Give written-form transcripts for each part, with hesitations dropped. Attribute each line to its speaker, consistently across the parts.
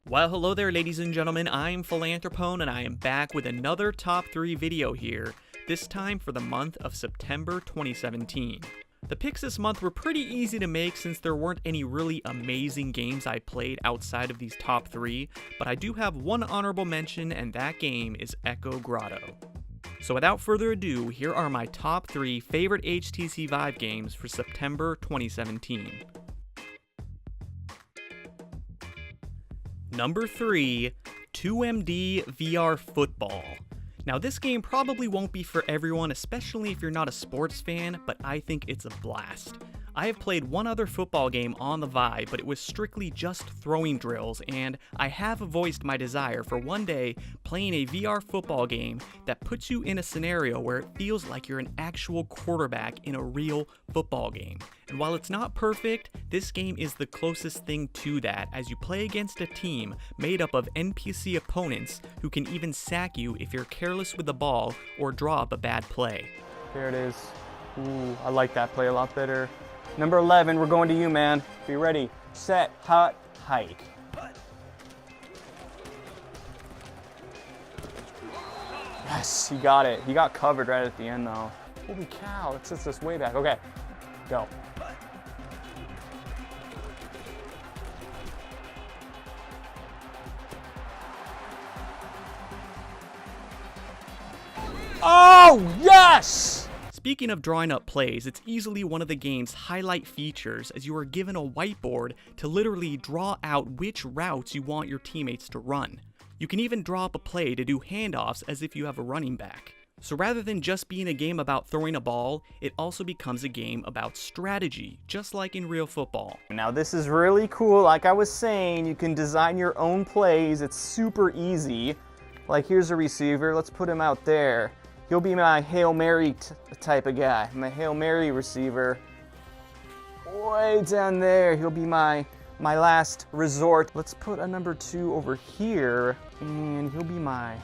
Speaker 1: Well, hello there ladies and gentlemen, I'm Philanthropone and I am back with another top 3 video here, this time for the month of September 2017. The picks this month were pretty easy to make since there weren't any really amazing games I played outside of these top 3, but I do have one honorable mention and that game is Echo Grotto. So without further ado, here are my top 3 favorite HTC Vive games for September 2017. Number 3, 2MD VR Football. Now this game probably won't be for everyone, especially if you're not a sports fan, but I think it's a blast. I have played one other football game on the Vive, but it was strictly just throwing drills, and I have voiced my desire for one day playing a VR football game that puts you in a scenario where it feels like you're an actual quarterback in a real football game. And while it's not perfect, this game is the closest thing to that, as you play against a team made up of NPC opponents who can even sack you if you're careless with the ball or draw up a bad play.
Speaker 2: There it is. Ooh, I like that play a lot better. Number 11, we're going to you, man. Be ready, set, hot, hike. Yes, he got it. He got covered right at the end, though. Holy cow, it sets us way back. Okay, go. Oh, yes!
Speaker 1: Speaking of drawing up plays, it's easily one of the game's highlight features as you are given a whiteboard to literally draw out which routes you want your teammates to run. You can even draw up a play to do handoffs as if you have a running back. So rather than just being a game about throwing a ball, it also becomes a game about strategy, just like in real football.
Speaker 2: Now this is really cool. Like I was saying, you can design your own plays. It's super easy. Like here's a receiver, let's put him out there. He'll be my Hail Mary type of guy, my Hail Mary receiver. Way down there, he'll be my last resort. Let's put a number 2 over here, and he'll be my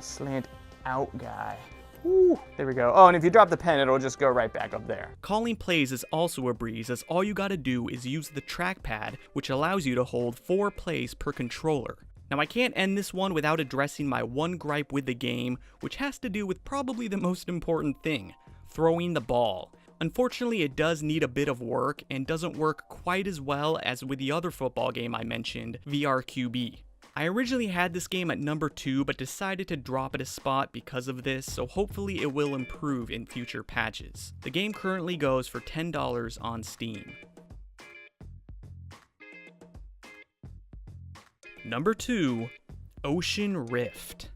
Speaker 2: slant out guy. Woo, there we go. Oh, and if you drop the pen, it'll just go right back up there.
Speaker 1: Calling plays is also a breeze, as all you gotta do is use the trackpad, which allows you to hold 4 plays per controller. Now I can't end this one without addressing my one gripe with the game, which has to do with probably the most important thing, throwing the ball. Unfortunately, it does need a bit of work and doesn't work quite as well as with the other football game I mentioned, VRQB. I originally had this game at number 2 but decided to drop it a spot because of this, so hopefully it will improve in future patches. The game currently goes for $10 on Steam. Number 2, Ocean Rift.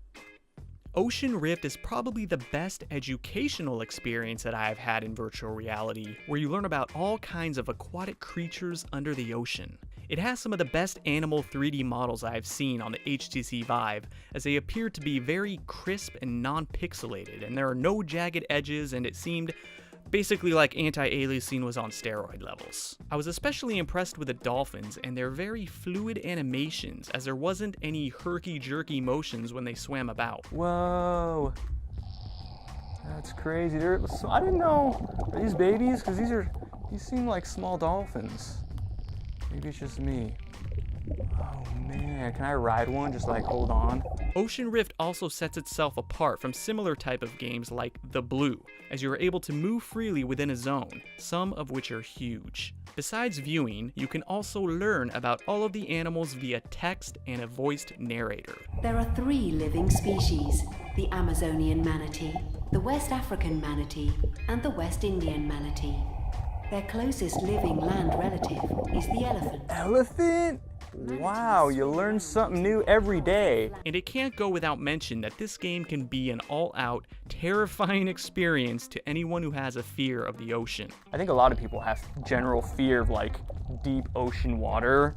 Speaker 1: Ocean Rift is probably the best educational experience that I have had in virtual reality, where you learn about all kinds of aquatic creatures under the ocean. It has some of the best animal 3D models I have seen on the HTC Vive, as they appear to be very crisp and non-pixelated, and there are no jagged edges, and it seemed basically like anti-aliasing was on steroid levels. I was especially impressed with the dolphins and their very fluid animations, as there wasn't any herky-jerky motions when they swam about.
Speaker 2: Whoa, that's crazy. I didn't know. Are these babies? Because these seem like small dolphins. Maybe it's just me. Oh man, can I ride one? Just like hold on.
Speaker 1: Ocean Rift also sets itself apart from similar type of games like The Blue, as you are able to move freely within a zone, some of which are huge. Besides viewing, you can also learn about all of the animals via text and a voiced narrator.
Speaker 3: There are 3 living species: the Amazonian manatee, the West African manatee, and the West Indian manatee. Their closest living land relative is the elephant.
Speaker 2: Elephant? Wow, you learn something new every day.
Speaker 1: And it can't go without mention that this game can be an all-out, terrifying experience to anyone who has a fear of the ocean.
Speaker 2: I think a lot of people have general fear of like deep ocean water.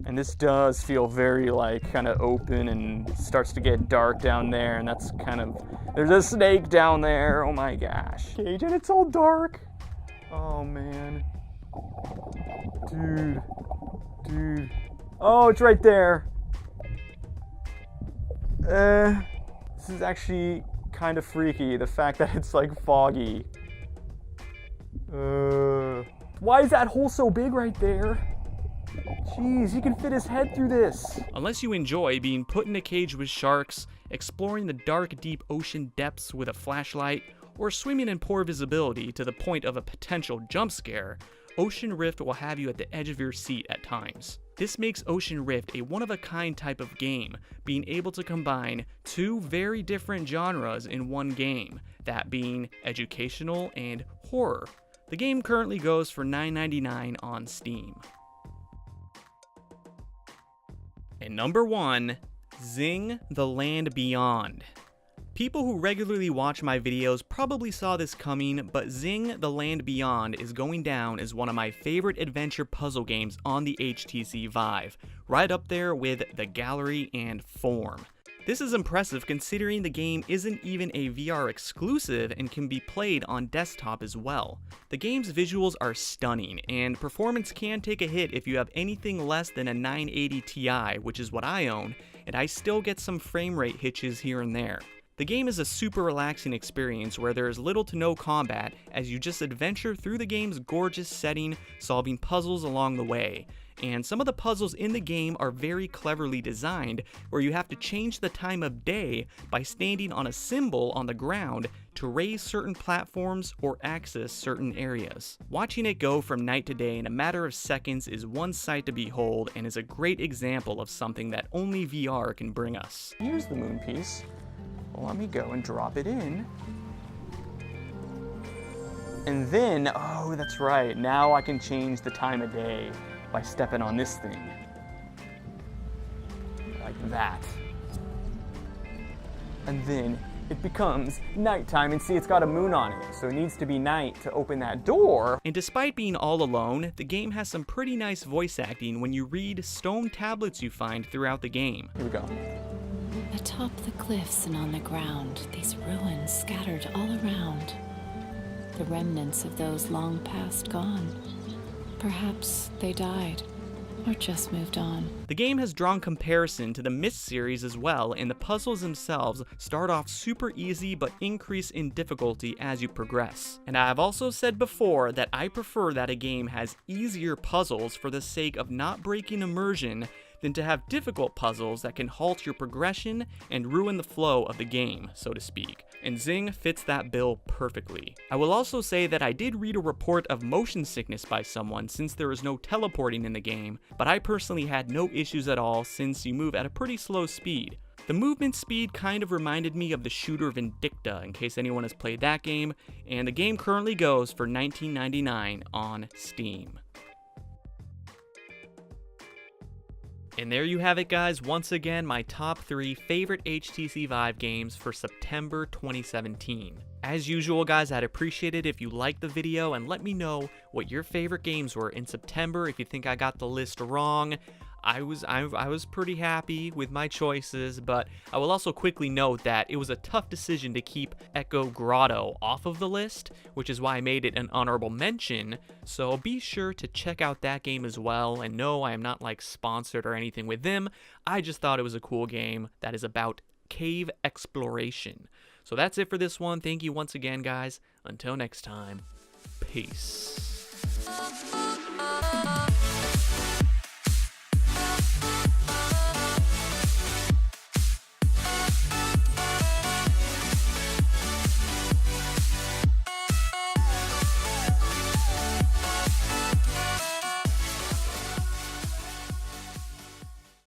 Speaker 2: And this does feel very like kind of open and starts to get dark down there, and that's kind of, there's a snake down there, oh my gosh. Cage, and it's all dark. Oh man. Dude. Oh, it's right there. This is actually kind of freaky, the fact that it's like foggy. Why is that hole so big right there? Jeez, he can fit his head through this.
Speaker 1: Unless you enjoy being put in a cage with sharks, exploring the dark, deep ocean depths with a flashlight, or swimming in poor visibility to the point of a potential jump scare, Ocean Rift will have you at the edge of your seat at times. This makes Ocean Rift a one-of-a-kind type of game, being able to combine two very different genres in one game, that being educational and horror. The game currently goes for $9.99 on Steam. And number 1, Zing: The Land Beyond. People who regularly watch my videos probably saw this coming, but Zing: The Land Beyond is going down as one of my favorite adventure puzzle games on the HTC Vive, right up there with The Gallery and Form. This is impressive considering the game isn't even a VR exclusive and can be played on desktop as well. The game's visuals are stunning, and performance can take a hit if you have anything less than a 980 Ti, which is what I own, and I still get some frame rate hitches here and there. The game is a super relaxing experience where there is little to no combat as you just adventure through the game's gorgeous setting, solving puzzles along the way. And some of the puzzles in the game are very cleverly designed, where you have to change the time of day by standing on a symbol on the ground to raise certain platforms or access certain areas. Watching it go from night to day in a matter of seconds is one sight to behold and is a great example of something that only VR can bring us.
Speaker 2: Here's the moon piece. Well, let me go and drop it in. And then, oh, that's right, now I can change the time of day by stepping on this thing. Like that. And then it becomes nighttime, and see, it's got a moon on it, so it needs to be night to open that door.
Speaker 1: And despite being all alone, the game has some pretty nice voice acting when you read stone tablets you find throughout the game.
Speaker 2: Here we go.
Speaker 4: Atop the cliffs and on the ground, these ruins scattered all around. The remnants of those long past gone. Perhaps they died, or just moved on.
Speaker 1: The game has drawn comparison to the Myst series as well, and the puzzles themselves start off super easy but increase in difficulty as you progress. And I have also said before that I prefer that a game has easier puzzles for the sake of not breaking immersion than to have difficult puzzles that can halt your progression and ruin the flow of the game, so to speak. And Zing fits that bill perfectly. I will also say that I did read a report of motion sickness by someone since there is no teleporting in the game, but I personally had no issues at all since you move at a pretty slow speed. The movement speed kind of reminded me of the shooter Vindicta, in case anyone has played that game, and the game currently goes for $19.99 on Steam. And there you have it, guys. Once again, my top 3 favorite HTC Vive games for September 2017. As usual, guys, I'd appreciate it if you liked the video and let me know what your favorite games were in September. If you think I got the list wrong, I was pretty happy with my choices, but I will also quickly note that it was a tough decision to keep Echo Grotto off of the list, which is why I made it an honorable mention, so be sure to check out that game as well. And no, I am not like sponsored or anything with them, I just thought it was a cool game that is about cave exploration. So that's it for this one. Thank you once again, guys. Until next time, peace.